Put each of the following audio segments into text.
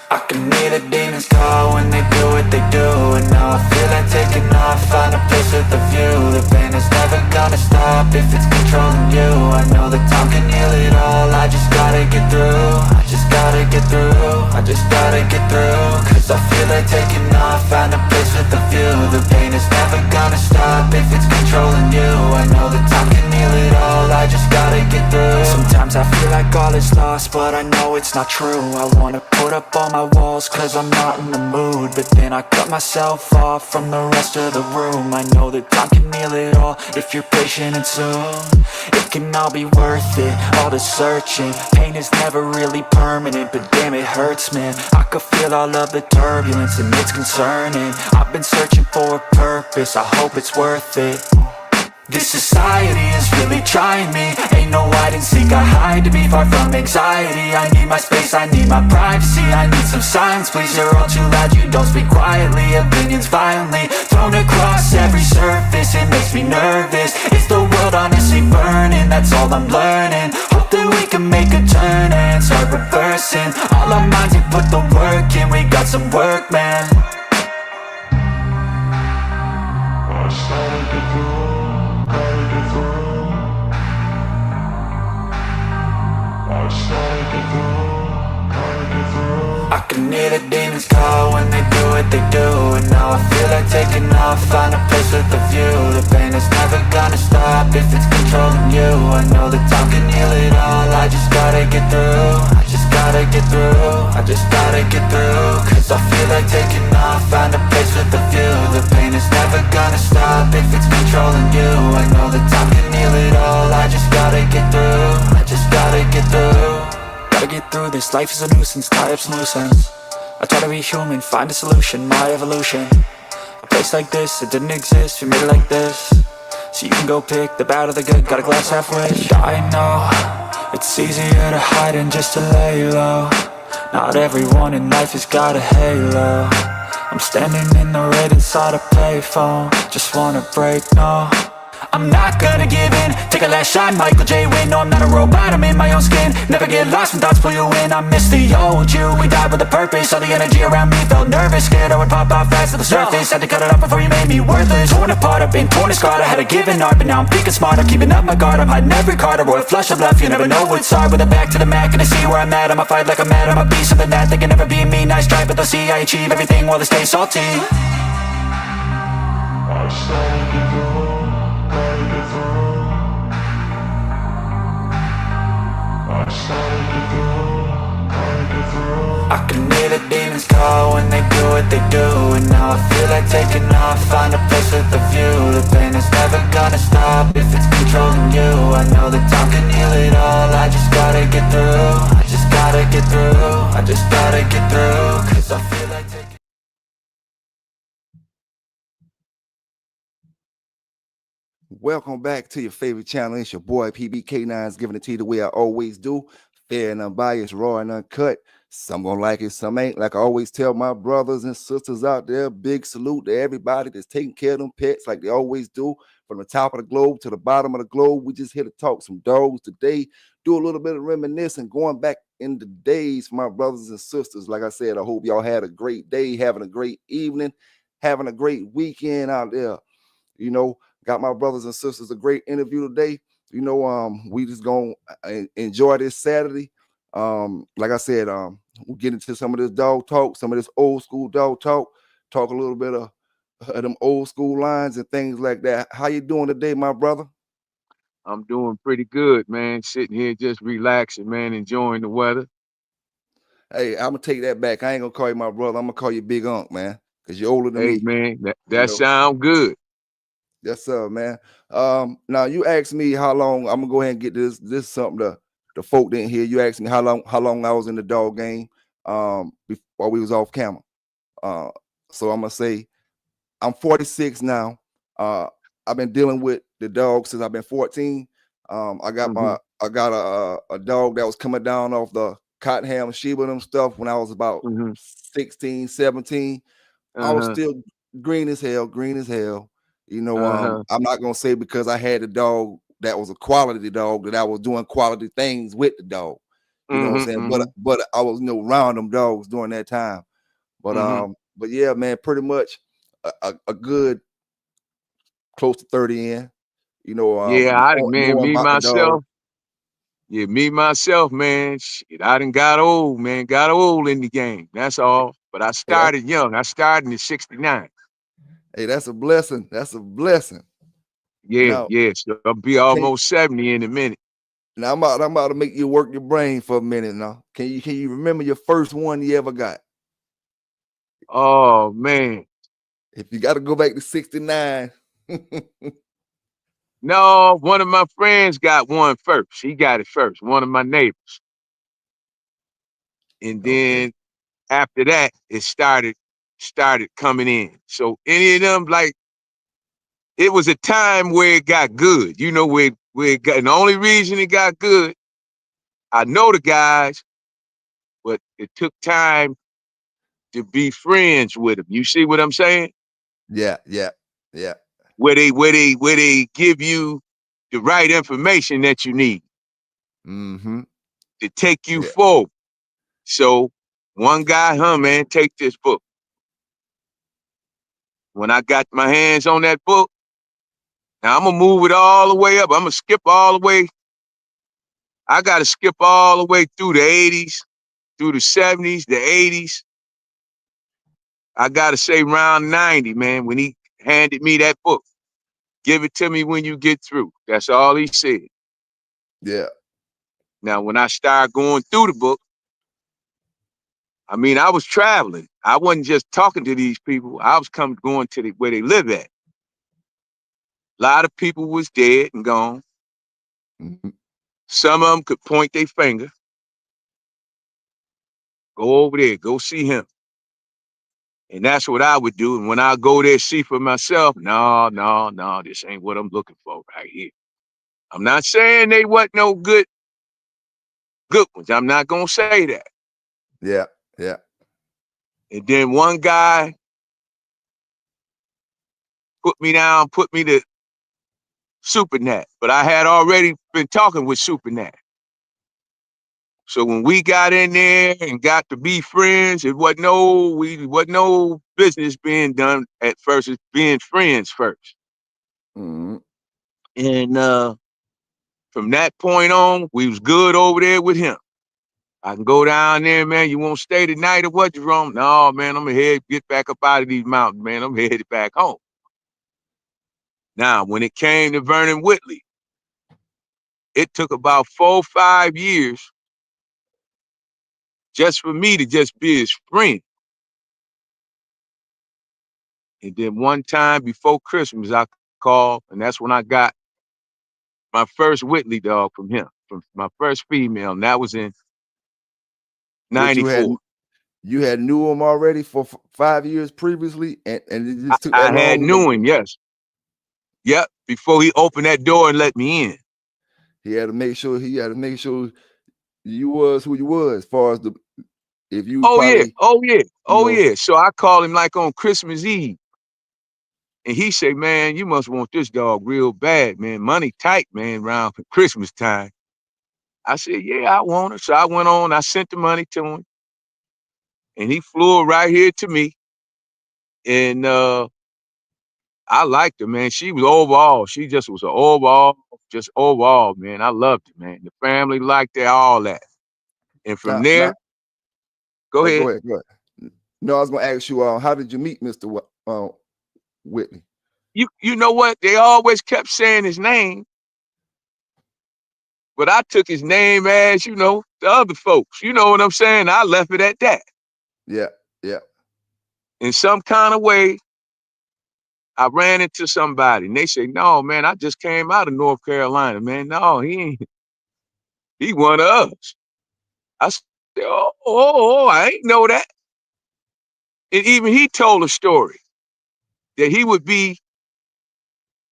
I can hear the demons call when they do what they do. And now I feel like taking off, find a place with a view. The pain is never gonna stop if it's controlling you. I know that time can heal it all, I just gotta get through. I just gotta get through, I just gotta get through. Cause I feel like taking off, find a place with a view. The pain is never gonna stop if it's controlling you. I know that time can heal it all, I just gotta get through. Sometimes I feel like all is lost, but I know it's not true. I wanna put up all my walls cause I'm not in the mood, but then I cut myself off from the rest of the room. I know that time can heal it all if you're patient and soon it can all be worth it, all the searching. Pain is never really permanent, but damn it hurts, man. I could feel all of the turbulence and it's concerning. I've been searching for a purpose, I hope it's worth it. This society is really trying me. Ain't no hide and seek, I hide to be far from anxiety. I need my space, I need my privacy. I need some silence, please, you're all too loud. You don't speak quietly, opinions violently thrown across every surface. It makes me nervous, is the world honestly burning? That's all I'm learning. Hope that we can make a turn and start reversing all our minds and put the work in. We got some work, man. I started to do. I can hear the demons call when they do what they do. And now I feel like taking off, find a place with a view. The pain is never gonna stop if it's controlling you. I know that time can heal it all, I just gotta get through. I just gotta get through, I just gotta get through. Cause I feel like taking off, find a place with a view. The pain is never gonna stop if it's controlling you. I know that time can heal it all, I just gotta get through. I just gotta get through. Gotta get through this, life is a nuisance, tie up some loose ends. I try to be human, find a solution, my evolution. A place like this, it didn't exist, we made it like this. So you can go pick the bad or the good, got a glass halfway. I know, it's easier to hide than just to lay low. Not everyone in life has got a halo. I'm standing in the red inside a payphone, just wanna break, no. I'm not gonna give in, take a last shot, Michael J. Win. No, I'm not a robot, I'm in my own skin. Never get lost when thoughts pull you in. I miss the old you, we died with a purpose. All the energy around me felt nervous, scared I would pop out fast to the surface. Had to cut it off before you made me worthless. Torn apart, I've been torn and scarred. I had a given art, but now I'm thinking smart. I'm keeping up my guard, I'm hiding every card. A royal flush of love, you never know what's hard. With a back to the mat, gonna see where I'm at. I'ma fight like I'm mad, I'ma be something that they can never be me. Nice try, but they'll see I achieve everything while they stay salty. I started to do. I can hear the demons call when they do what they do. And now I feel like taking off, find a place with a view. The pain is never gonna stop if it's controlling you. I know that time can heal it all, I just gotta get through. I just gotta get through, I just gotta get through. Cause I feel like taking. Welcome back to your favorite channel. It's your boy PBK9's giving it to you the way I always do. Fair and unbiased, raw and uncut. Some gonna like it, some ain't. Like I always tell my brothers and sisters out there, big salute to everybody that's taking care of them pets like they always do. From the top of the globe to the bottom of the globe, we just here to talk some dogs today. Do a little bit of reminiscing, going back in the days for my brothers and sisters. Like I said, I hope y'all had a great day, having a great evening, having a great weekend out there. You know, got my brothers and sisters a great interview today. You know, we just gonna enjoy this Saturday. Like I said, we'll get into some of this dog talk, some of this old school dog talk, talk a little bit of them old school lines and things like that. How you doing today, my brother? I'm doing pretty good, man. Sitting here just relaxing, man, enjoying the weather. Hey, I'm gonna take that back. I ain't gonna call you my brother. I'm gonna call you Big Unc, man, because you're older than Hey, me. man, that You know? sound good. Yes, sir, man. Now you asked me how long. I'm gonna go ahead and get this. This is something the folk didn't hear. You asked me how long I was in the dog game. Before we was off camera. So I'm gonna say I'm 46 now. I've been dealing with the dog since I've been 14. I got a dog that was coming down off the Cottonham Sheba and them stuff when I was about 16, 17. I was green as hell, green as hell. You know, Uh-huh. I'm not gonna say because I had a dog that was a quality dog that I was doing quality things with the dog. You know what I'm Mm-hmm. saying? Mm-hmm. But I was, around them dogs during that time. Mm-hmm. But yeah, man, pretty much a good close to 30 in. Yeah, man, Knowing me about the dog. myself. Yeah, me myself, man. Shit, I done got old, man. Got old in the game. That's all. But I Hey, started young. I started in '69. hey, that's a blessing. That's a blessing. Yeah, Now, yeah. So I'll be can almost 70 in a minute. now I'm about to make you work your brain for a minute now. Can you remember your first one you ever got? Oh man. If you got to go back to 69. No, one of my friends got one first. He got it first. One of my neighbors. And Okay. then after that, it started coming in. So any of them, like, it was a time where it got good. You know, where it got, and the only reason it got good, I know the guys, but it took time to be friends with them. You see what I'm saying? Yeah, yeah, yeah. Where they give you the right information that you need Mm-hmm. to take you Yeah, forward. So one guy, man, take this book. When I got my hands on that book, now I'm gonna move it all the way up. I'm gonna skip all the way. I gotta skip all the way through the 80s, through the 70s, the 80s. I gotta say round 90, man, when he handed me that book. Give it to me when you get through. That's all he said. yeah, Now, when I started going through the book, I mean, I was traveling. I wasn't just talking to these people. I was going to where they live at. A lot of people was dead and gone. mhm, Some of them could point their finger. Go over there, go see him. And that's what I would do. And when I go there, see for myself, no, no, no, this ain't what I'm looking for right here. I'm not saying they wasn't no good ones. I'm not gonna say that. yeah, yeah. And then one guy put me down, put me to Supernat. But I had already been talking with Supernat. So when we got in there and got to be friends, it wasn't no business being done at first. It's being friends first. Mm-hmm. And from that point on, we was good over there with him. I can go down there, man. You won't stay the night or what, Jerome? No, man, I'm gonna get back up out of these mountains, man. I'm headed back home. Now, when it came to Vernon Whitley, it took about 4 or 5 years just for me to just be his friend. And then one time before Christmas, I called, and that's when I got my first Whitley dog from him, from my first female, and that was in But '94. you had knew him already for 5 years previously, and it just took that I had long. knew him, yes. Yep, before he opened that door and let me in. He had to make sure you was who you was, as far as the if you Oh yeah, probably, oh yeah, you oh know, yeah. So I called him like on Christmas Eve. And he said, man, you must want this dog real bad, man. Money tight, man, around for Christmas time. I said, yeah, I want her. So I went on, I sent the money to him, and he flew her right here to me. And I liked her, man. She was overall, she just was an overall, man. I loved it, man. The family liked it, all that. And from now there, go ahead. go ahead, go ahead. No, I was gonna ask you, how did you meet Mr. Whitley? You know what? They always kept saying his name, but I took his name as, the other folks. You know what I'm saying? I left it at that. Yeah, yeah. In some kind of way, I ran into somebody and they say, no, man, I just came out of North Carolina, man. No, he one of us. I said, I ain't know that. And even he told a story that he would be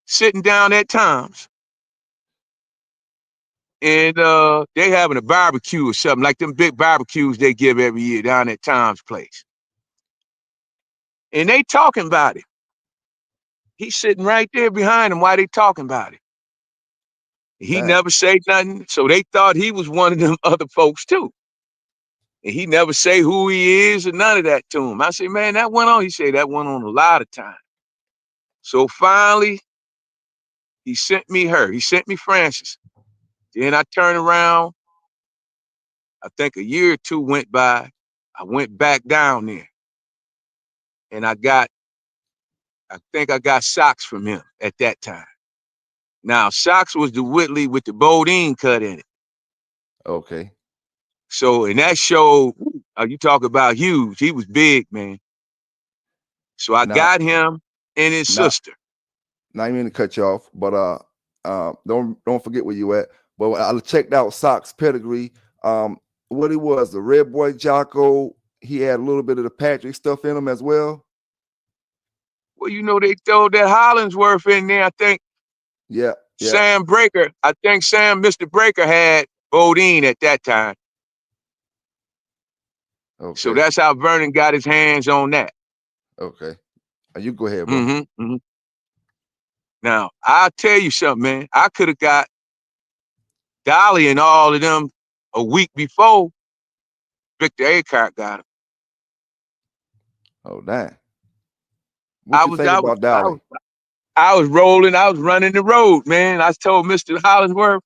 sitting down at times and they having a barbecue or something, like them big barbecues they give every year down at Tom's place. And they talking about it. He's sitting right there behind him while they talking about it. He Dang. never say nothing. So they thought he was one of them other folks too. And he never say who he is or none of that to him. I said, man, that went on. He said that went on a lot of times. So finally, he sent me her. He sent me Francis. Then I turned around. I think a year or two went by. I went back down there. And I think I got socks from him at that time. Now, socks was the Whitley with the Bodine cut in it. Okay. So, and that showed, you talk about huge. He was big, man. So I Now, got him and his not sister. not even to cut you off, but don't forget where you at. But I checked out Sock's pedigree. What he was, the Red Boy Jocko. He had a little bit of the Patrick stuff in him as well. Well, you know, they throw that Hollingsworth in there. I think Yeah, yeah. Sam Breaker, Mr. Breaker had Bodine at that time. So Okay, that's how Vernon got his hands on that. okay. You go ahead, bro. Mm-hmm. Now, I'll tell you something, man. I could have got Dolly and all of them a week before Victor Acart got him. Oh, dang. What I you was, think I was, about I was, Dolly? I was rolling. I was running the road, man. I told Mr. Hollingsworth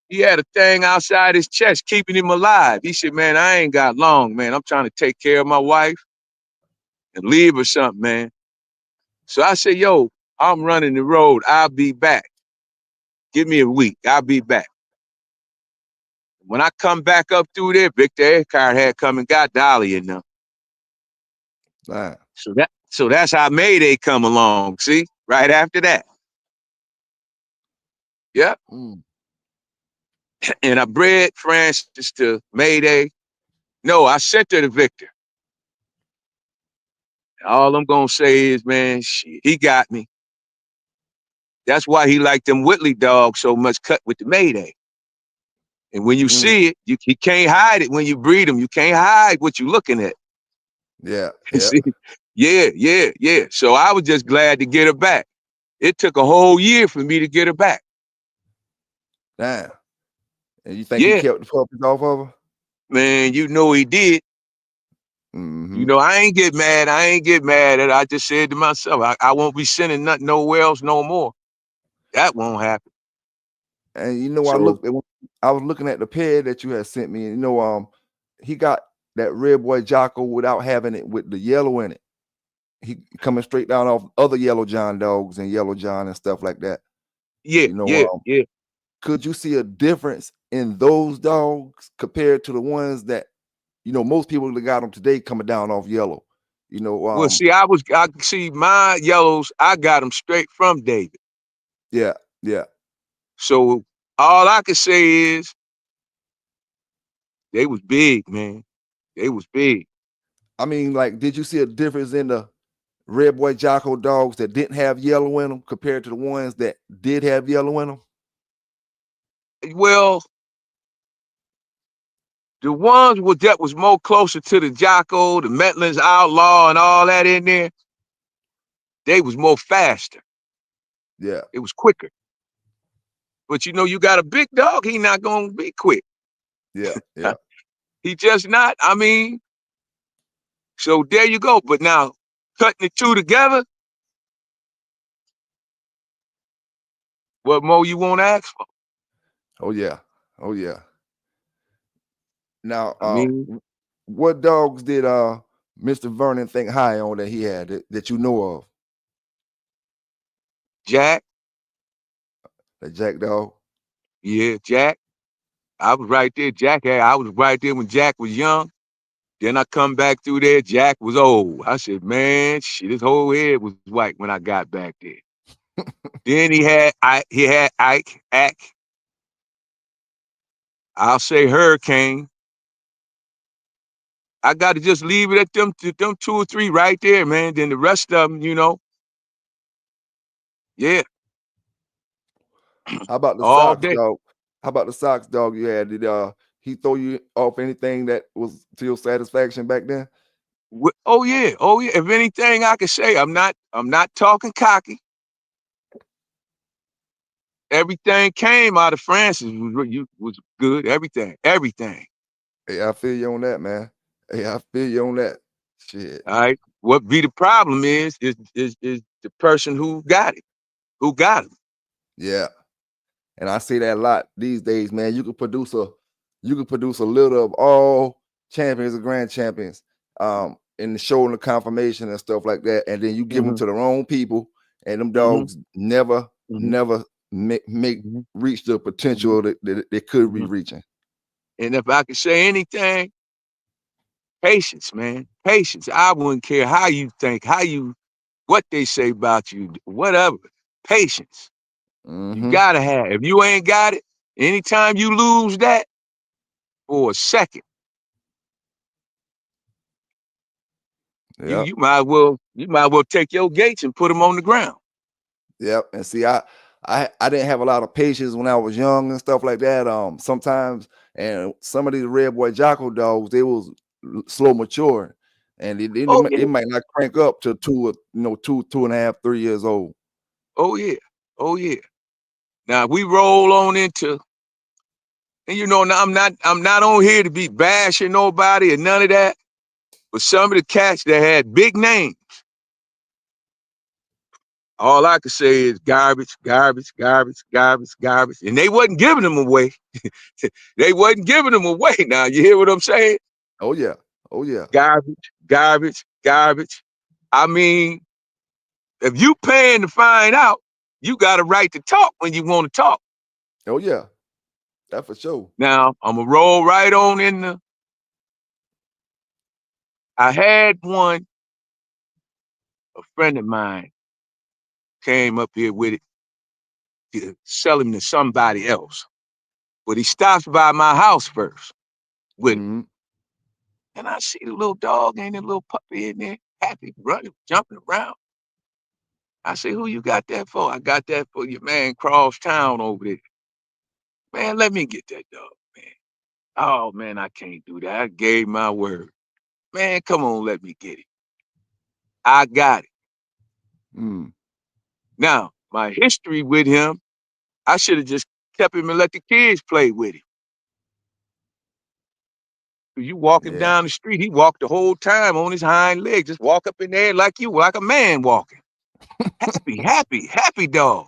he had a thing outside his chest keeping him alive. He said, man, I ain't got long, man. I'm trying to take care of my wife and leave or something, man. So I said, yo, I'm running the road. I'll be back. Give me a week. I'll be back. When I come back up through there, Victor Eckhart had come and got Dolly in them. Dang. So that's how Mayday come along. See, right after that. Yep. Mm. And I bred Francis to Mayday. No, I sent her to Victor. All I'm gonna say is, man, he got me. That's why he liked them Whitley dogs so much, cut with the Mayday. And when you Mm. see it, you can't hide it when you breed them. You can't hide what you're looking at. Yeah, yeah. See? Yeah. So I was just glad to get her back. It took a whole year for me to get her back. Damn. And you think he Yeah, kept the puppies off of her? man, you know he did. You Mm-hmm. know, I ain't get mad. At it. I just said to myself, I won't be sending nothing nowhere else no more. That won't happen. And you know, So I was looking at the pair that you had sent me, and you know, he got that Red Boy Jocko without having it with the yellow in it. He coming straight down off other Yellow John dogs and Yellow John and stuff like that. yeah, You know, yeah. could you see a difference in those dogs compared to the ones that, you know, most people that got them today coming down off yellow? You know, Well, I see my yellows. I got them straight from David. yeah, yeah. So all I can say is they was big, man. They was big. I mean, like, did you see a difference in the Red Boy Jocko dogs that didn't have yellow in them compared to the ones that did have yellow in them? Well, the ones that was more closer to the Jocko, the Metlands Outlaw, and all that in there, they was more faster. Yeah, It was quicker. But you know, you got a big dog, he not gonna be quick. yeah, yeah. He just not. I mean, so there you go. But now cutting the two together, what more you want to ask for? Oh yeah, oh yeah. Now, I mean, what dogs did Mr. Vernon think high on that he had that you know of? Jack, That Jack dog. yeah, Jack. I was right there. I was right there when Jack was young. Then I come back through there, Jack was old. I said, man, shit, his whole head was white when I got back there. Then he had Ike, I'll say Hurricane. I got to just leave it at them two or three right there, man. Then the rest of them, you know, yeah, How about the all Sox day. dog? How about the Sox dog you had? Did he throw you off anything that was to your satisfaction back then? Oh yeah, oh yeah. If anything I could say, I'm not talking cocky. Everything came out of Francis was good. Everything. Hey, I feel you on that, man. Hey, I feel you on that. Shit. All right. What be the problem is the person who got it, who got him. Yeah. And I see that a lot these days, man. You can produce a little of all champions and grand champions in the show and the confirmation and stuff like that. And then you give them Mm-hmm. to the wrong people, and them Mm-hmm. dogs never, Mm-hmm. never make Mm-hmm. reach the Mm-hmm. potential that they could be Mm-hmm. reaching. And if I could say anything, patience, man. Patience. I wouldn't care how you think, what they say about you, whatever. Patience. You Mm-hmm. gotta have. If you ain't got it, anytime you lose that for a second, Yep. you might as well take your gates and put them on the ground. Yep. And see, I didn't have a lot of patience when I was young and stuff like that. Sometimes, and some of these red boy Jocko dogs, they was slow maturing, and Oh yeah, they might not crank up to two and a half, 3 years old. oh yeah, oh yeah. Now we roll on into, and now I'm not on here to be bashing nobody or none of that. But some of the cats that had big names, all I could say is garbage, garbage, garbage, garbage, garbage. And they wasn't giving them away. They wasn't giving them away. Now, you hear what I'm saying? Oh yeah, oh yeah, Garbage, garbage, garbage. I mean, if you paying to find out, you got a right to talk when you want to talk. oh yeah. That for sure. Now, I'm going to roll right on in I had a friend of mine came up here with it to sell him to somebody else. But he stops by my house first with it. Mm-hmm. And I see the little dog and the little puppy in there, happy, running, jumping around. I say, who you got that for? I got that for your man cross town over there. Man, let me get that dog, man. Oh, man, I can't do that. I gave my word. Man, come on, let me get it. I got it. Mm. Now, my history with him, I should have just kept him and let the kids play with him. You walk him Yeah. down the street, he walked the whole time on his hind legs, just walk up in there like you, like a man walking. Happy, happy, happy dog.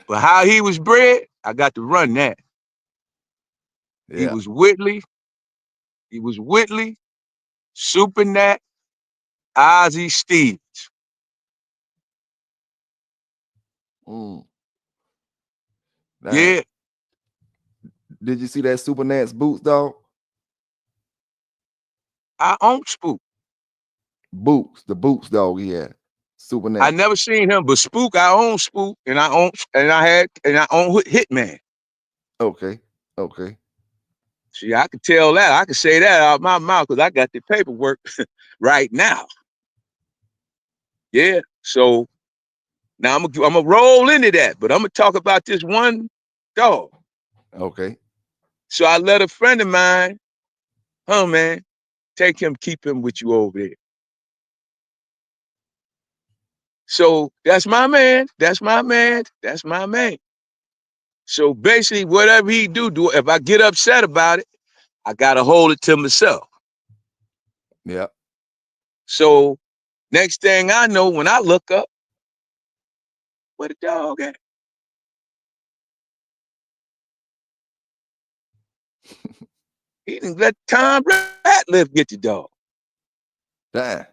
But how he was bred, I got to run that. He Yeah. was Whitley. He was Whitley, Super Nat, Ozzie Stevens. Mm. Dang. Yeah, Did you see that Super Nance boots, dog? I own Spook. Boots, the boots, dog. He had Super I Nance. never seen him, but Spook, I own Spook, and I own Hitman. Okay. Okay. See, I could tell that. I could say that out my mouth because I got the paperwork right now. Yeah. So now I'm gonna roll into that, but I'm gonna talk about this one dog. Okay. So I let a friend of mine, man, take him, keep him with you over there. So that's my man. That's my man. That's my man. So basically, whatever he do, if I get upset about it, I gotta hold it to myself. Yeah. So next thing I know, when I look up, where the dog at? He didn't let Tom Ratliff get the dog. Damn.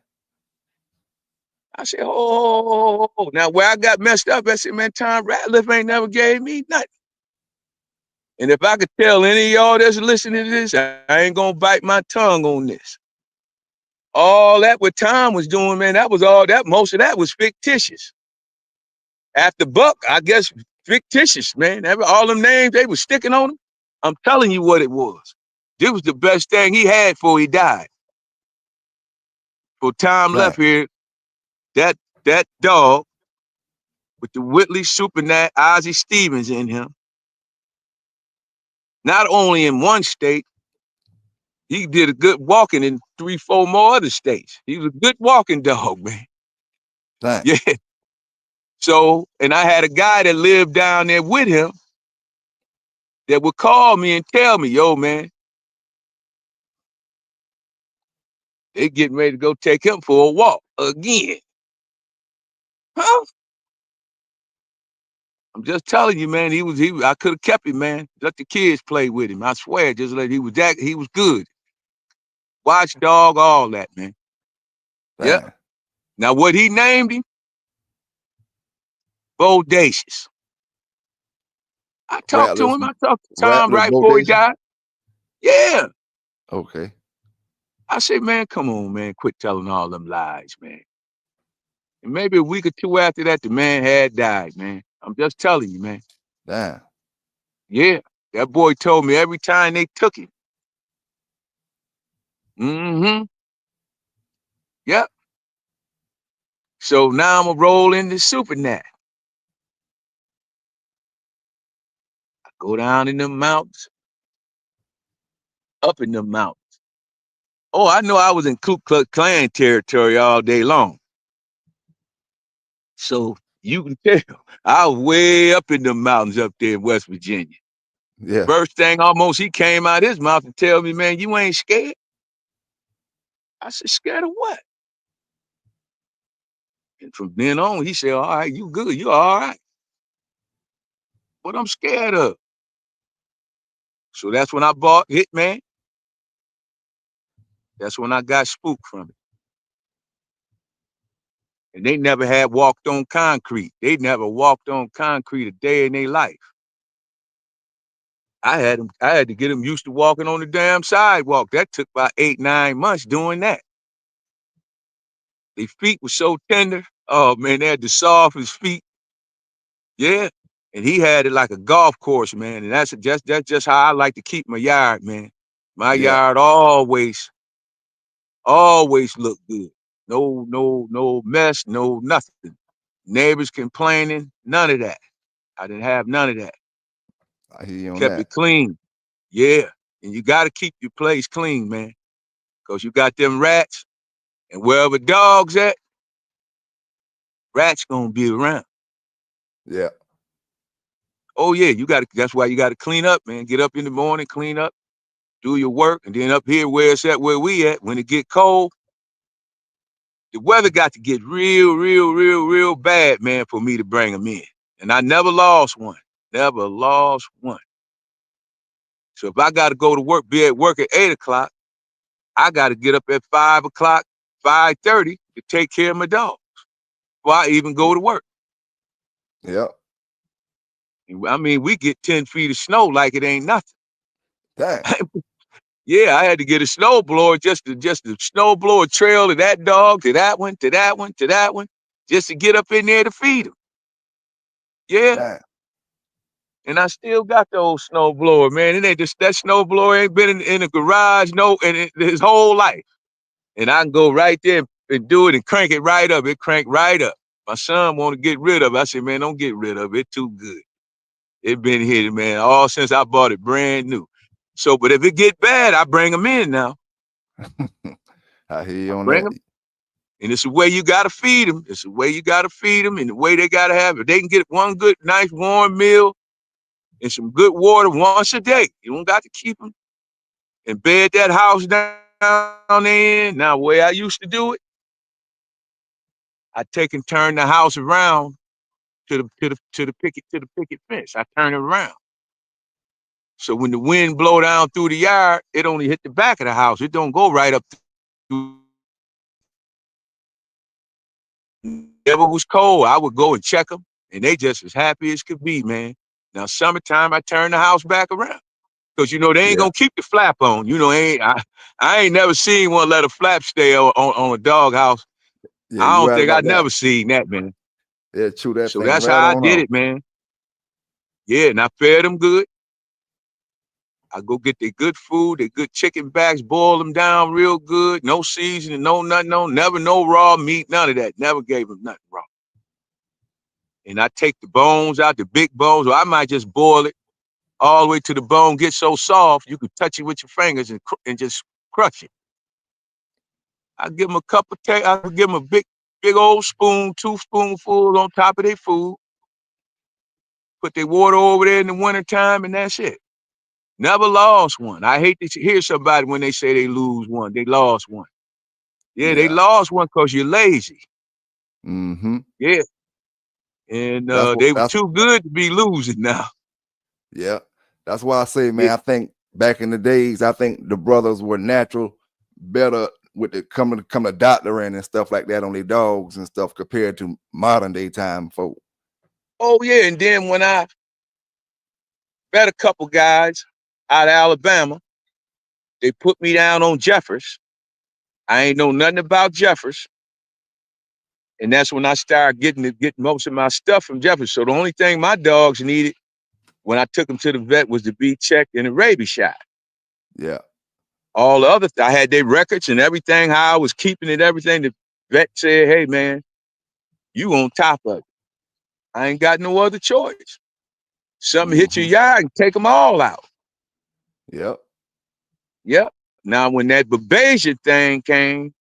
I said, oh. Now where I got messed up, I said, man, Tom Ratliff ain't never gave me nothing. And if I could tell any of y'all that's listening to this, I ain't gonna bite my tongue on this. All that what Tom was doing, man, most of that was fictitious. After Buck, I guess fictitious, man. All them names they was sticking on him. I'm telling you what it was. This was the best thing he had before he died. For Tom Damn. left here, that dog with the Whitley Super Nat Ozzie Stevens in him, not only in one state, He did a good walking in 3, 4 more other states. He was a good walking dog, man. Dang. Yeah. So, and I had a guy that lived down there with him that would call me and tell me, yo, man, they getting ready to go take him for a walk again. Huh? I'm just telling you, man, I could have kept him, man. Let the kids play with him. I swear, just let he was good. Watchdog, all that, man. Yep. Dang. Now what he named him? Bodacious. I talked to Rattlers, him. I talked to Tom Rattler right before he Bodacious. died. Yeah. Okay. I said, man, come on, man. Quit telling all them lies, man. And maybe a week or two after that, the man had died, man. I'm just telling you, man. Damn. Yeah. That boy told me every time they took him. Mm-hmm. Yep. So now I'm going to roll into Supernat. Go down in the mountains, up in the mountains. Oh, I know I was in Ku Klux Klan territory all day long. So you can tell I was way up in the mountains up there in West Virginia. Yeah. First thing almost he came out his mouth and tell me, man, you ain't scared? I said, scared of what? And from then on, he said, all right, you good. You all right. What I'm scared of. So that's when I bought Hitman. That's when I got spooked from it. And they never had walked on concrete. They never walked on concrete a day in their life. I had to get them used to walking on the damn sidewalk. That took about 8, 9 months doing that. Their feet were so tender. Oh man, they had the softest feet. Yeah. And he had it like a golf course, man. And that's just how I like to keep my yard, man. My Yeah. yard always looked good. No mess, no nothing. Neighbors complaining, none of that. I didn't have none of that. I hear you on Kept that. it clean. Yeah. And you got to keep your place clean, man. Because you got them rats. And wherever dogs at, rats gonna be around. Yeah. Oh yeah, that's why you gotta clean up, man. Get up in the morning, clean up, do your work, and then up here where it's at, where we at, when it get cold, the weather got to get real bad, man, for me to bring them in. And I never lost one. Never lost one. So if I gotta go to work, be at work at 8 o'clock, I gotta get up at 5 o'clock, 5:30 to take care of my dog before I even go to work. Yeah. I mean, we get 10 feet of snow like it ain't nothing. Dang. Yeah, I had to get a snowblower just to snowblower trail to that dog, to that one, to that one, to that one, just to get up in there to feed them. Yeah, Dang. and I still got the old snowblower, man. It ain't just that snowblower ain't been in the garage his whole life, and I can go right there and do it and crank it right up. It crank right up. My son want to get rid of it. I said, man, don't get rid of it. It's too good. It been here, man, all since I bought it brand new. So, but if it get bad, I bring them in now. I hear I you on bring that. them. And it's the way you gotta feed them. It's the way you gotta feed them, and the way they gotta have it. They can get one good, nice, warm meal and some good water once a day. You don't got to keep them and bed that house down in. Now, the way I used to do it, I take and turn the house around to the picket fence. I turn it around. So when the wind blow down through the yard, it only hit the back of the house. It don't go right up through. If it was cold, I would go and check them, and they just as happy as could be, man. Now, summertime, I turn the house back around because they ain't Yeah. gonna keep the flap on. I ain't never seen one let a flap stay on a dog house. Yeah. I You don't right think I about that. never seen that, man. Yeah. Chew that So thing that's right how I on did off. it, man. Yeah, and I fed them good. I go get their good food, their good chicken backs, boil them down real good. No seasoning, no nothing, never no raw meat, none of that. Never gave them nothing raw. And I take the bones out, the big bones, or I might just boil it all the way to the bone get so soft you can touch it with your fingers and just crush it. I give them a cup of tea. I give them a big old spoon, 2 spoonfuls on top of their food. Put their water over there in the wintertime, and that's it. Never lost one. I hate to hear somebody when they say they lose one. They lost one. Yeah, they Yeah. lost one because you're lazy. Mm-hmm. Yeah. And That's what they were that's too good to be losing now. yeah. That's why I say, Yeah. man, I think back in the days, I think the brothers were natural better with the coming doctoring and stuff like that on their dogs and stuff compared to modern day time folk. Oh, yeah. And then when I met a couple guys out of Alabama, they put me down on Jeffers. I ain't know nothing about Jeffers. And that's when I started getting most of my stuff from Jeffers. So the only thing my dogs needed when I took them to the vet was to be checked and a rabies shot. Yeah. All the other, I had their records and everything, how I was keeping it, everything. The vet said, hey, man, you on top of it. I ain't got no other choice. Something hit your Mm-hmm. yard and take them all out. Yep. Yep. Now, when that babesia thing came,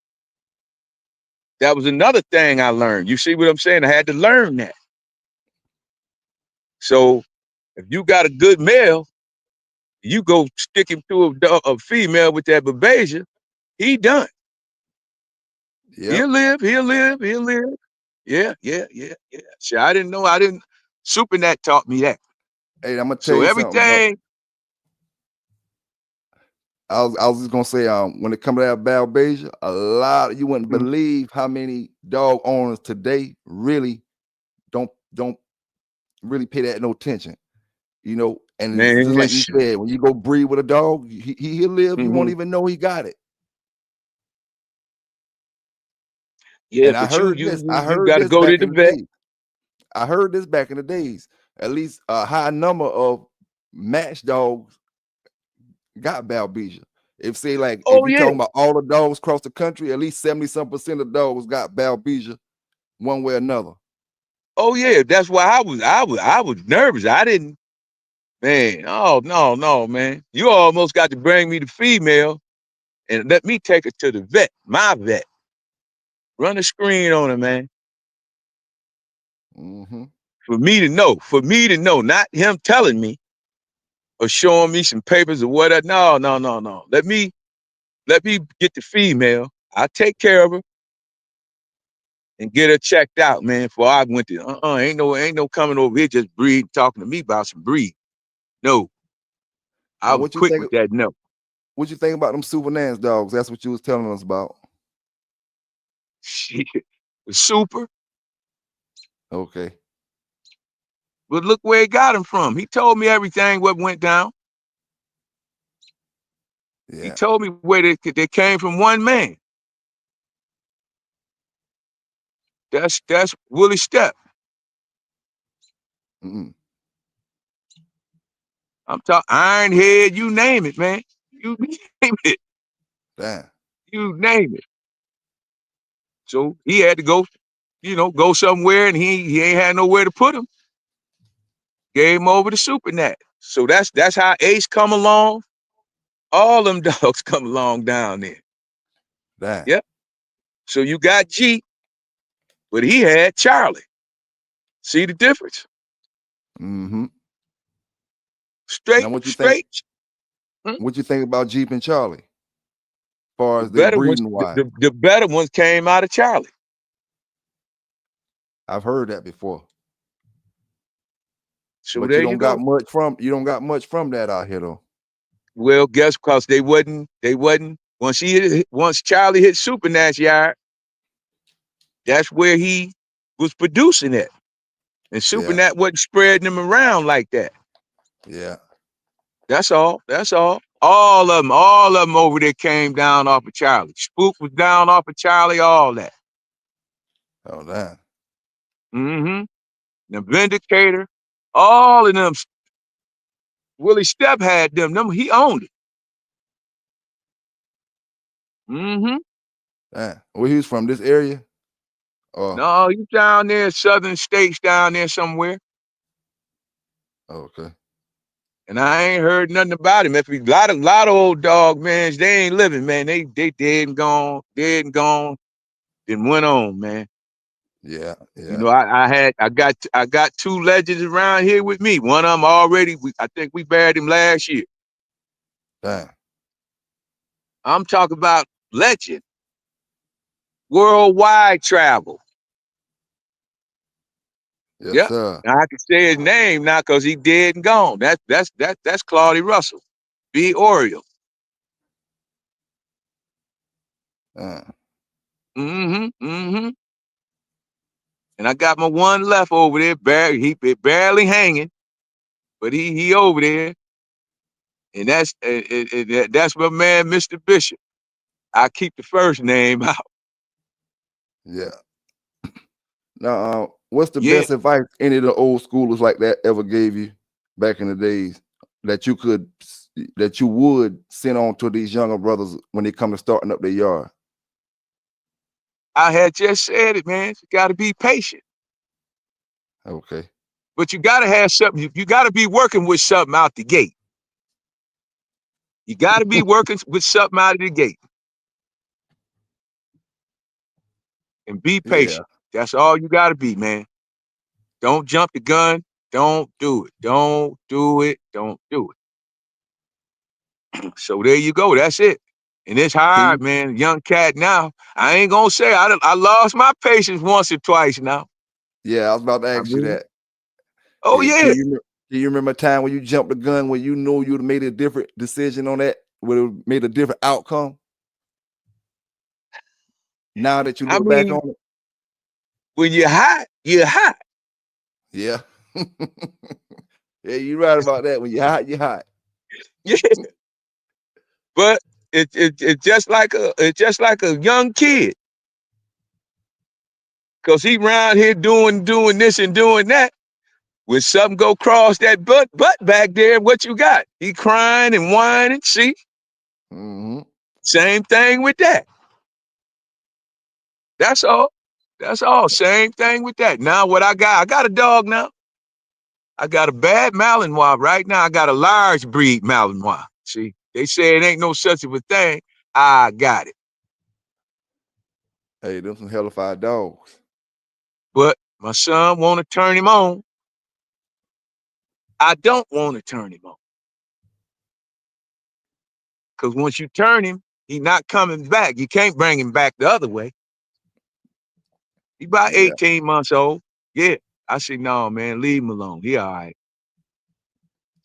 that was another thing I learned. You see what I'm saying? I had to learn that. So if you got a good male, you go stick him to a female with that babesia, he done. Yep. He'll live, he'll live, he'll live. Yeah, yeah, yeah, yeah. See, I didn't know. SuperNat taught me that. Hey, I'm gonna tell So you something, bro. everything, I was just gonna say, when it comes to that Balbesia, a lot you wouldn't mm, believe how many dog owners today really don't really pay that no attention. You know, and it's just man, like you shoot. said, when you go breed with a dog, he'll live. You won't Hmm. even know he got it. Yeah, And I but you heard you this. you I you heard got to this go to back the in the vet. days. I heard this back in the days. At least a high number of match dogs got Balbesia. If say like if Oh you're yeah, talking about all the dogs across the country, at least 70% of dogs got Balbesia one way or another. oh yeah. That's why I was nervous. I didn't, man. Oh no, no, man. You almost got to bring me the female and let me take her to the vet, my vet. Run a screen on her, man. Mm-hmm. For me to know, not him telling me or showing me some papers or whatever. No, no, no, no. Let me get the female. I'll take care of her and get her checked out, man. Before I went to ain't no coming over here just breed talking to me about some breed. No, I Now was quick with that. No, what you think about them Super Nans dogs? That's what you was telling us about. shit, the super. Okay. But look where he got him from. He told me everything what went down. He Yeah. told me where they came from. One man. That's Willie Step. Mm-mm. I'm talking Ironhead. You name it, man. You name it. Damn. You name it. So he had to go, go somewhere, and he ain't had nowhere to put him. Gave him over to SuperNat. So that's how Ace come along. All them dogs come along down there. Damn. Yep. So you got G, but he had Charlie. See the difference? Mm-hmm. Straight, Now what you think? straight. Hmm? What you think about Jeep and Charlie? As far The as they better ones, breeding the, wise, the, the better ones came out of Charlie. I've heard that before. So But you there you don't got go. much from that out here though. Well, guess because they wasn't. Once Charlie hit SuperNat's yard, that's where he was producing it. And Yeah. SuperNat wasn't spreading them around like that. Yeah. That's all. That's all. All of them over there came down off of Charlie. Spook was down off of Charlie, all that. Oh damn. Mm-hmm. The Vindicator, all of them. Willie Step had them. He owned it. Mm-hmm. Damn. Where he was from? This area? Oh, No, you down there, southern states down there somewhere. okay. And I ain't heard nothing about him. If a lot of old dog, man, they ain't living, man. They dead and gone, then went on, man. Yeah, You yeah. know, I got two legends around here with me. One of them already, I think we buried him last year. Damn. I'm talking about legend, worldwide travel. Yes, Yep. sir. Now I can say his name now because he dead and gone. That's Claudia Russell, B. Oriole. Uh, Mm-hmm. And I got my one left over there, barely hanging, but he over there, and that's my man, Mr. Bishop. I keep the first name out. yeah. Now, what's the Yeah, best advice any of the old schoolers like that ever gave you back in the days that you would send on to these younger brothers when they come to starting up their yard? I had just said it, man. You got to be patient, Okay. but you got to have something. You got to be working with something out the gate. You got to be working with something out of the gate, and be Yeah. patient. That's all you got to be, man. Don't jump the gun. Don't do it. Don't do it. Don't do it. So there you go. That's it. And it's Can hard, you? man. Young cat now. I ain't gonna say I lost my patience once or twice now. Yeah, I was about to I ask you mean, that. oh Yeah. yeah. Can you remember a time when you jumped the gun where you knew you'd made a different decision on that, would have made a different outcome? Now that you I look back mean, on it, when you're hot, you're hot. yeah, yeah, you're right about that. When you're hot, you're hot. Yeah. But it's just like a young kid. Cause he around here doing this and doing that. When something go cross that butt back there, what you got? He crying and whining. See, Hmm. same thing with that. That's all. That's all. Same thing with that. Now what I got a dog now. I got a bad Malinois right now. I got a large breed Malinois. See, they say it ain't no such of a thing. I got it. Hey, them some hellified dogs. But my son want to turn him on. I don't want to turn him on. Because once you turn him, he not coming back. You can't bring him back the other way. He about Yeah, 18 months old. Yeah. I said, no, man, leave him alone. He all right.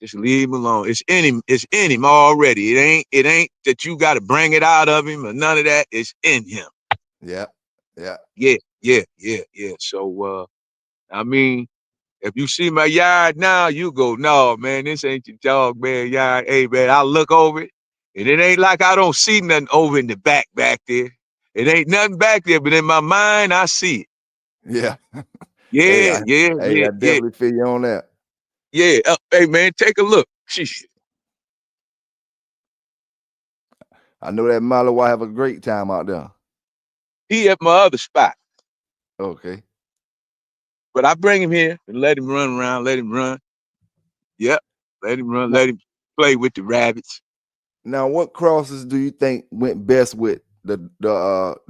Just leave him alone. It's in him already. It ain't that you gotta bring it out of him or none of that. It's in him. yeah, yeah, Yeah. So I mean, if you see my yard now, you go, no, man, this ain't your dog, man. Yard. Hey man, I look over it, and it ain't like I don't see nothing over in the back there. It ain't nothing back there, but in my mind, I see it. yeah. Hey, Yeah, I, yeah, hey, yeah, I yeah, definitely feel you on that. yeah. Hey man, take a look. Sheesh. I know that Malinois have a great time out there. He at my other spot. Okay. But I bring him here and let him run around, let him run. Yep. Let him run, Now, let him play with the rabbits. now, what crosses do you think went best with the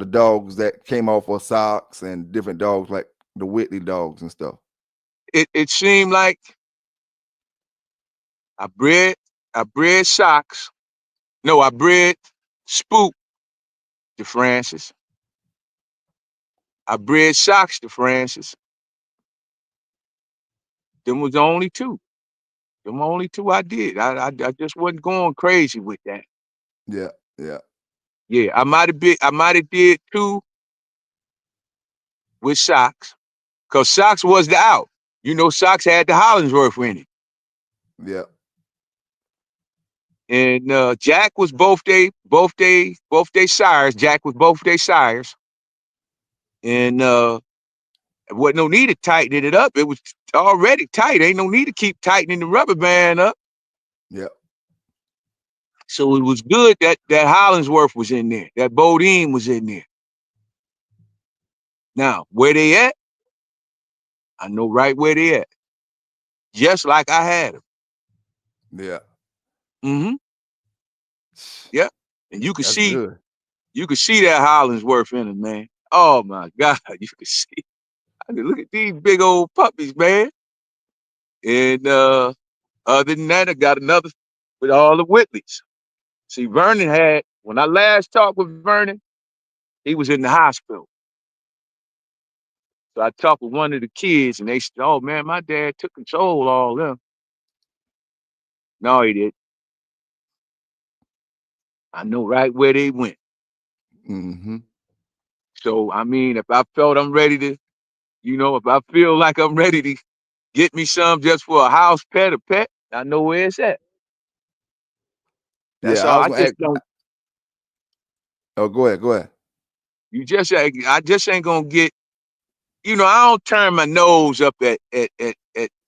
dogs that came off of socks and different dogs like the Whitley dogs and stuff? It seemed like I bred I bred socks. No, I bred Spook to Francis. I bred socks to Francis. Them was the only two. Them only two I did. I just wasn't going crazy with that. Yeah, yeah, Yeah, I might have did two with socks. Cause socks was the out. You know, socks had the Hollingsworth in it. yeah, And Jack was both they sires. Jack was both they sires. And there wasn't no need to tighten it up. It was already tight. Ain't no need to keep tightening the rubber band up. yeah, So it was good that Hollingsworth was in there. That Bodine was in there. Now, where they at? I know right where they at. Just like I had them. Yeah. Mm-hmm. Yeah. And you could That's see, good. that Hollingsworth in him, man. Oh my God. You could see. I mean, look at these big old puppies, man. And other than that, I got another with all the Whitleys. See, Vernon had, when I last talked with Vernon, he was in the hospital. So I talked with one of the kids and they said, oh man, my dad took control of all them. No, he did. I know right where they went. Mm-hmm. So, I mean, if I felt I'm ready to, if I feel like I'm ready to get me some just for a house pet, I know where it's at. That's Yeah, I all. was I gonna just ask. don't, Oh, go ahead. Go ahead. I just ain't gonna get, I don't turn my nose up at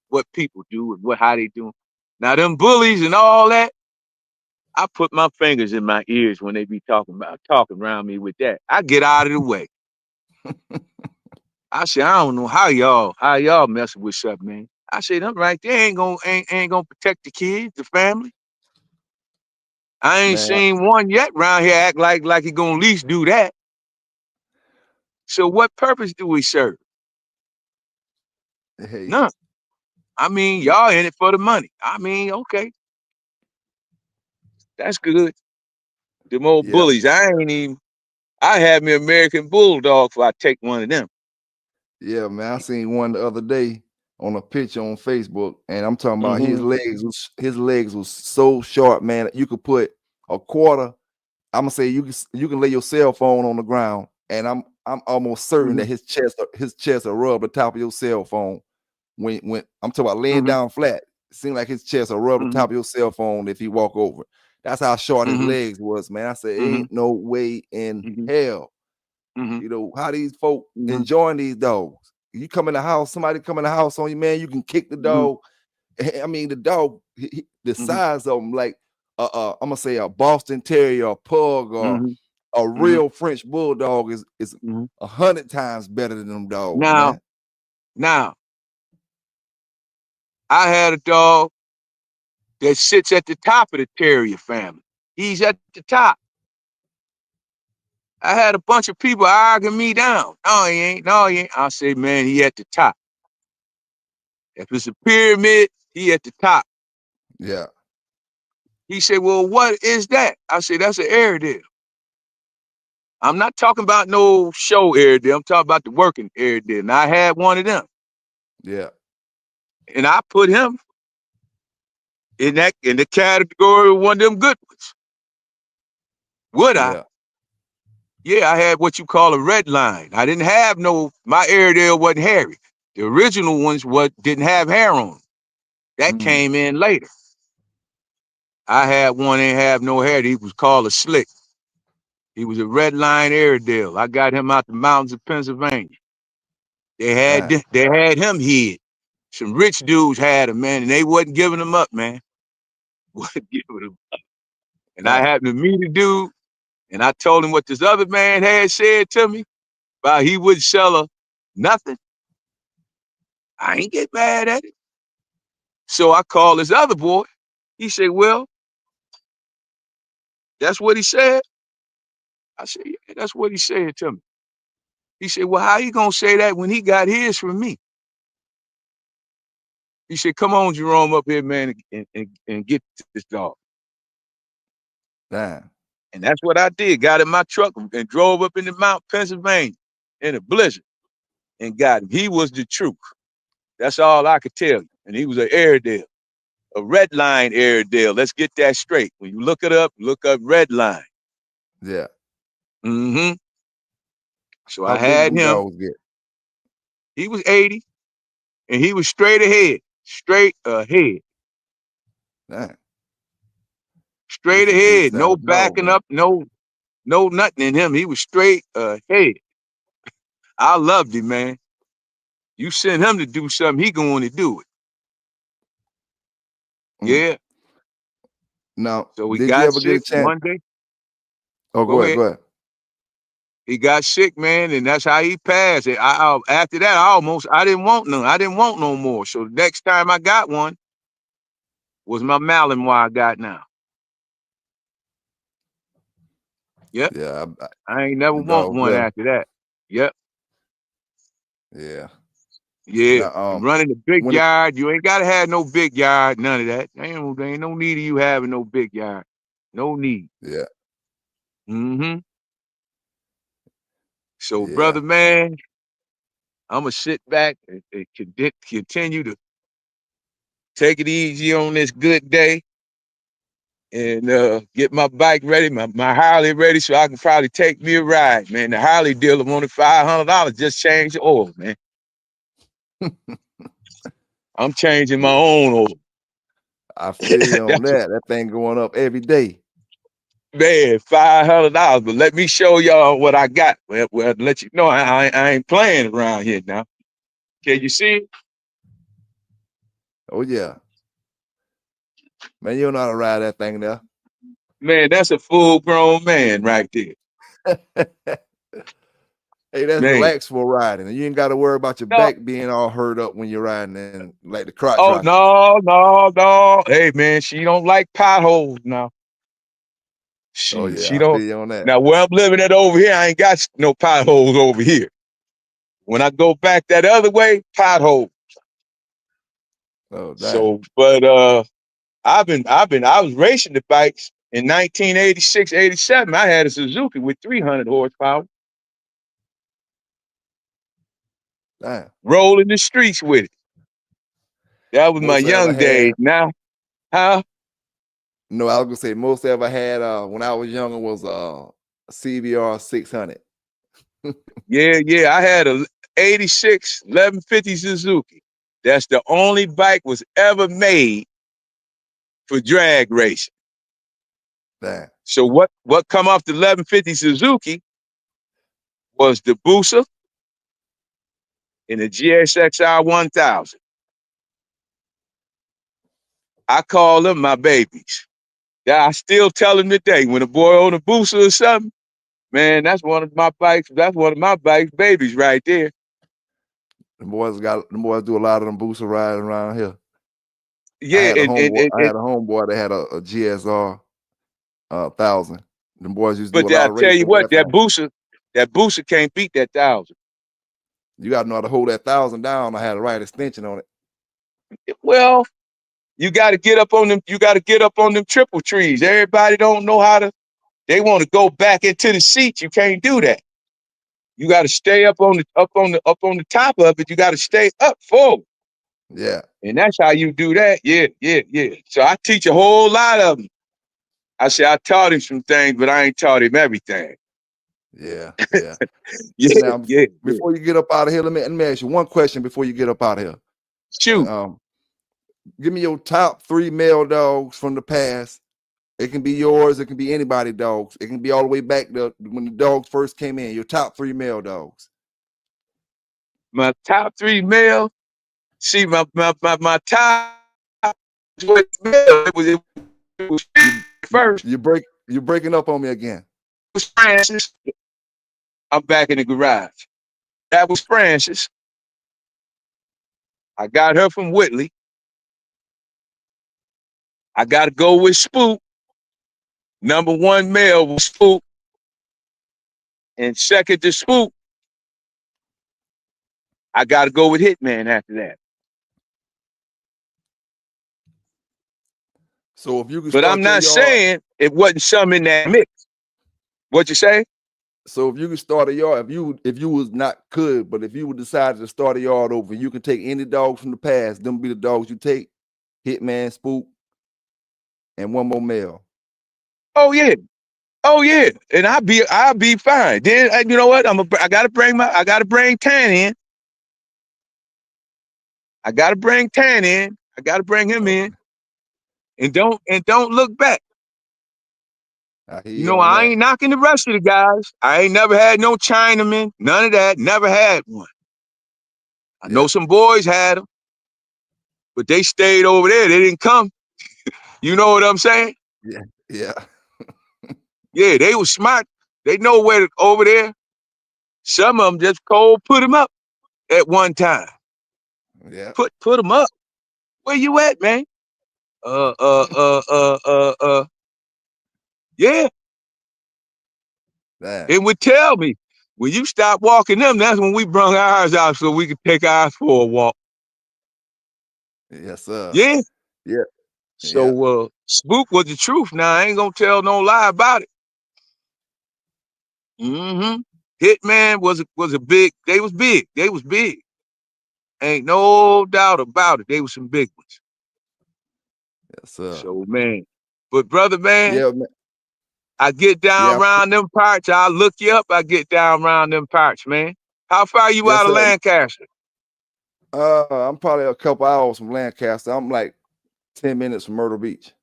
what people do and how they do. Now, them bullies and all that, I put my fingers in my ears when they be talking around me with that. I get out of the way. I say, I don't know how y'all messing with something, man. I say, them right there ain't gonna protect the kids, the family. I ain't Man, seen one yet round here act like he gonna at least do that. So what purpose do we serve? hey, None. I mean, y'all in it for the money. I mean, okay, that's good. Them old yeah, bullies. I had me American Bulldog if I take one of them. yeah, man. I seen one the other day on a picture on Facebook, and I'm talking about Mm-hmm. his legs was so short, man. That you could put a quarter. I'm gonna say you can lay your cell phone on the ground, and I'm almost certain Mm-hmm. that his chest will rub the top of your cell phone when I'm talking about laying Mm-hmm. down flat. It seemed like his chest will rub the Mm-hmm. top of your cell phone if he walk over. That's how short his Mm-hmm. legs was, man. I said, Mm-hmm. ain't no way in Mm-hmm. hell. Mm-hmm. How these folk Mm-hmm. enjoying these dogs. You come in the house, somebody come in the house on you, man. You can kick the Mm-hmm. dog. I mean, the dog, the Mm-hmm. size of them, like I'm gonna say a Boston Terrier, a pug, or Mm-hmm. a Mm-hmm. real French bulldog is Mm-hmm. 100 times better than them dogs, Now, man. now, I had a dog that sits at the top of the terrier family. He's at the top. I had a bunch of people arguing me down. No, he ain't. No, he ain't. I say, man, he at the top. If it's a pyramid, he at the top. Yeah, He said, well, what is that? I said, that's an Airedale. I'm not talking about no show Airedale. I'm talking about the working Airedale. And I had one of them. yeah, And I put him in the category of one of them good ones. Would I? yeah. Yeah, I had what you call a red line. I didn't have my Airedale wasn't hairy. The original ones didn't have hair on them. That Mm, came in later. I had one ain't have no hair. He was called a slick. He was a red line Airedale. I got him out the mountains of Pennsylvania. man. They had him hid. Some rich dudes had him, man, and they wasn't giving him up, man. Wasn't giving him. And I Dang. happened to meet a dude, and I told him what this other man had said to me about he wouldn't sell her nothing. I ain't get mad at it. So I called this other boy. He said, well, that's what he said. I said, yeah, that's what he said to me. He said, well, how you gonna say that when he got his from me? He said, come on, Jerome, up here, man, and get this dog. Dang. And that's what I did. Got in my truck and drove up into Mount Pennsylvania in a blizzard and got him. He was the truth. That's all I could tell you. And he was an Airedale, a red line Airedale. Let's get that straight. When you look up red line. Yeah. Mm-hmm. So How I big had them him. dogs get? He was 80 and he was straight ahead. Straight ahead. Dang. Straight He's a big ahead. No size dog, backing man. up, no nothing in him. He was straight ahead. I loved him, man. You send him to do something, he going to do it. Mm. Yeah. Now, So he did you got ever get sick a chance? one day. Oh, Go go ahead. ahead. Go ahead. He got sick, man, and that's how he passed. After that, I didn't want none. I didn't want no more. So the next time I got one, was my Malinois I got now. Yep. Yeah, I ain't never the want dog one better. after that. Yep. Yeah. Yeah. Now, And running the big when it yard, you ain't gotta have no big yard, none of that. There ain't no need of you having no big yard. No need. yeah, Mm-hmm. So, yeah, brother man, I'ma sit back and continue to take it easy on this good day and get my bike ready, my Harley ready, so I can probably take me a ride, man. The Harley dealer wanted $500, just change the oil, man. I'm changing my yeah. own oil. I feel you on That's that. That thing going up every day. man, $500. But let me show y'all what I got. Well, let you know I ain't playing around here now. Can you see it? Oh yeah, man, you don't know how to ride that thing there. Man, that's a full grown man right there. Hey, that's Man. relaxed for riding. You ain't got to worry about your No. back being all hurt up when you're riding and like the crotch Oh rockets. no, no, no. Hey man, she don't like potholes now. Oh She yeah, I don't. feel you on that. Now where I'm living at over here, I ain't got no potholes over here. When I go back that other way, potholes. Oh damn, So, but I was racing the bikes in 1986, 87. I had a Suzuki with 300 horsepower, damn. rolling the streets with it. That was my Most I ever young had. days. Now, huh? No, I was gonna say most I ever had when I was younger was CBR 600. Yeah, yeah. I had a 86 1150 Suzuki. That's the only bike was ever made for drag racing. Damn, So what come off the 1150 Suzuki was the Busa and the GSXR 1000. I call them my babies. Yeah, I still tell them today when a boy on a Busa or something, man, that's one of my bikes. That's one of my bikes babies right there. the boys do a lot of them booster riding around here. I Yeah, had a homeboy. I had a homeboy that had a GSR 1000. The boys used to do but a lot I of tell you racing with what, that thing. that Busa can't beat that 1000. You got to know how to hold that 1000 down. I had the right extension on it. Well, you got to get up on them. You got to get up on them triple trees. Everybody don't know how to. They want to go back into the seat. You can't do that. You got to stay up on the top of it. You got to stay up forward, Yeah, and that's how you do that. Yeah, yeah, yeah. So I teach a whole lot of them. I say I taught him some things, but I ain't taught him everything. yeah, yeah. Yeah, Now, yeah, yeah. before you get up out of here, let me ask you one question before you get up out of here. Shoot, Um, Give me your top 3 male dogs from the past. It can be yours. It can be anybody dogs. It can be all the way back to when the dogs first came in. Your top 3 male dogs. my top 3 male. See, my top male. It was You first. you're breaking up on me again. Was Francis. I'm back in the garage. That was Francis. I got her from Whitley. I got to go with Spook. Number 1 male was Spook. And second to Spook, I got to go with Hitman after that. So if you could But I'm start your not yard, saying it wasn't some in that mix. What you say? so if you could start a yard, if you was not could, but if you would decide to start a yard over, you can take any dogs from the past. Them be the dogs you take. Hitman, Spook, and one more male. Oh yeah. Oh yeah. And I'll be fine. Then you know what? I gotta bring Tan in. I gotta bring Tan in. I gotta bring him Okay, in. And don't look back. I hear You you know, on I that. ain't knocking the rest of the guys. I ain't never had no Chinaman, none of that. Never had one. I know Yeah, some boys had them, but they stayed over there. They didn't come. You know what I'm saying? yeah, yeah, Yeah, they was smart. They know where to over there. Some of them just cold put them up at one time. yeah. Put them up. Where you at, man? Uh, uh, uh, uh, uh, uh. Yeah, Damn. it would tell me when you stop walking them. That's when we brung ours out so we could take ours for a walk. Yes, sir. Yeah. Yeah, yeah. So Spook was the truth. Now I ain't gonna tell no lie about it. Mm-hmm. Hitman was a big. They was big. They was big. Ain't no doubt about it. They was some big ones. Yes, sir. So man, but brother man, Yeah, man. I get down Yeah. around them parts. I look you up. I get down around them parts, man. How far you Yes, out of sir. Lancaster? I'm probably a couple hours from Lancaster. I'm like 10 minutes from Myrtle Beach.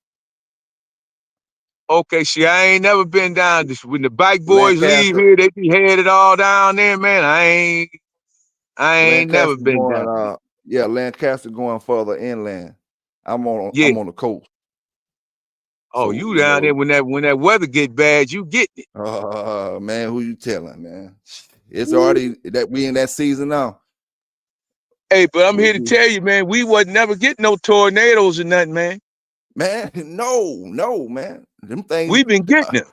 Okay, see, I ain't never been down this. When the bike boys leave Lancaster, here, they be headed all down there, man. I ain't never Lancaster been going down there. yeah, Lancaster going further inland. Yeah. I'm on the coast. Oh, So, you down there when that weather get bad, you get it. man, who you telling, man? It's Woo. already that we in that season now. Hey, but I'm here to We tell you, man, we wasn't never getting no tornadoes or nothing, man. man, no, man. Them things, We've been getting them,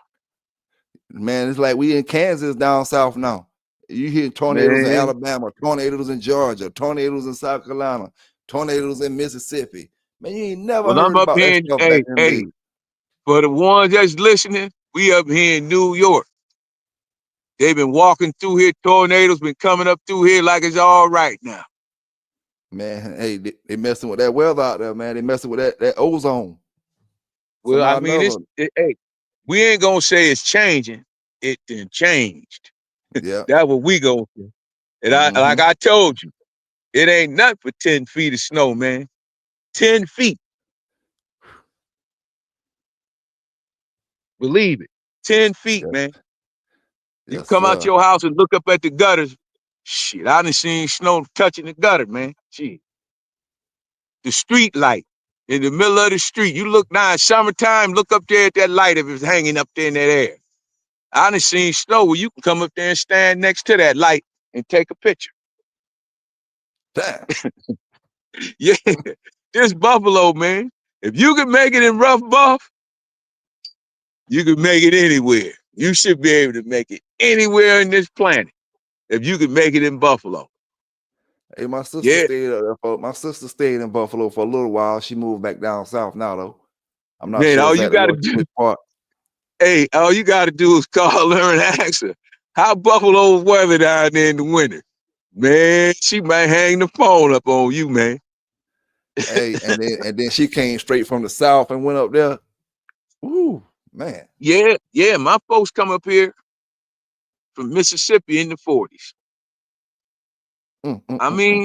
man, it's like we in Kansas down south now. You hear tornadoes in man. Alabama, tornadoes in Georgia, tornadoes in South Carolina, tornadoes in Mississippi. Man, you ain't never Well, I'm heard up about that here in, stuff back hey, in the hey, day. for the ones that's listening, we up here in New York. They've been walking through here, tornadoes been coming up through here like it's all right now. Man, hey, they messing with that weather out there, man. They messing with that ozone. Well, I Somehow or mean, another. hey, we ain't gonna say it's changing. It done changed. Yeah. That's what we gonna say. And like Mm-hmm. I told you, it ain't nothing for 10 feet of snow, man. 10 feet, believe it. 10 feet, Yes, man. You yes, come out sir. your house and look up at the gutters. Shit, I done seen snow touching the gutter, man. Shit. The street light in the middle of the street. You look now, summertime, look up there at that light if it's hanging up there in that air. I done seen snow where you can come up there and stand next to that light and take a picture. Damn. Yeah, this Buffalo, man. If you can make it in Rough Buff, you can make it anywhere. You should be able to make it anywhere in this planet if you can make it in Buffalo. Hey, Yeah, my sister stayed in Buffalo for a little while. She moved back down south now though. I'm not man, sure all you exactly gotta do, which part. hey, all you gotta do is call her and ask her, how Buffalo's weather down there in the winter? Man, she might hang the phone up on you, man. Hey, and then she came straight from the south and went up there. Ooh, man. Yeah, my folks come up here from Mississippi in the 40s. Mm, mm, I mm, mm.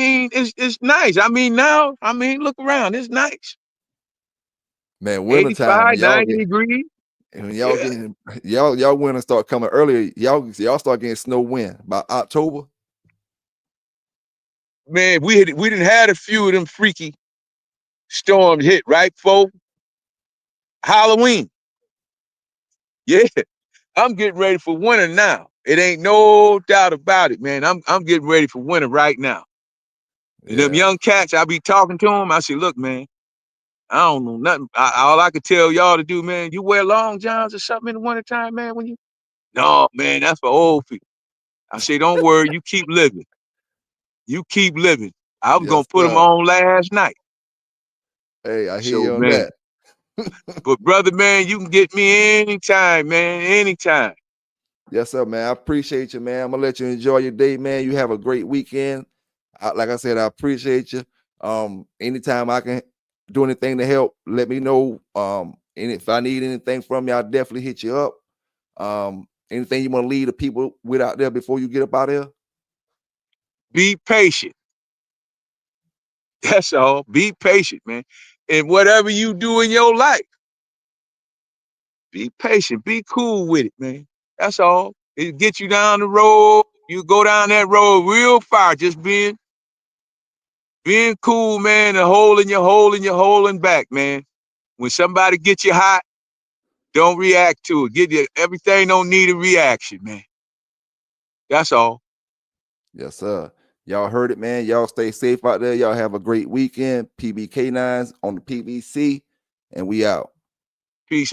mean, it's nice. I mean, now, look around, it's nice. Man, wintertime 85, when y'all 90 get degrees. and when y'all Yeah. getting y'all winter start coming earlier. Y'all start getting snow when? By October? Man, we didn't had a few of them freaky storms hit right before Halloween. Yeah. I'm getting ready for winter now. It ain't no doubt about it, man. I'm getting ready for winter right now. And them Yeah. young cats, I be talking to them. I say, look, man, I don't know nothing. All I could tell y'all to do, man, you wear long johns or something in the wintertime, man, when you. No, man, that's for old people. I say, don't worry, you keep living. You keep living. I was gonna Yes, put them sir. on last night. Hey, I hear So, you on man, that. but brother, man, you can get me anytime, man, anytime. Yes, sir, man. I appreciate you, man. I'm gonna let you enjoy your day, man. You have a great weekend. Like I said, I appreciate you. Anytime I can do anything to help, let me know. And if I need anything from you, I'll definitely hit you up. Anything you want to leave the people with out there before you get up out of here? Be patient. That's all. Be patient, man. And whatever you do in your life, be patient. Be cool with it, man. That's all. It get you down the road. You go down that road real far, just being cool, man, and holding back, man. When somebody gets you hot, don't react to it. Get you everything don't need a reaction, man. That's all. Yes, sir. Y'all heard it, man. Y'all stay safe out there. Y'all have a great weekend. PBK9s on the PBC, and we out. Peace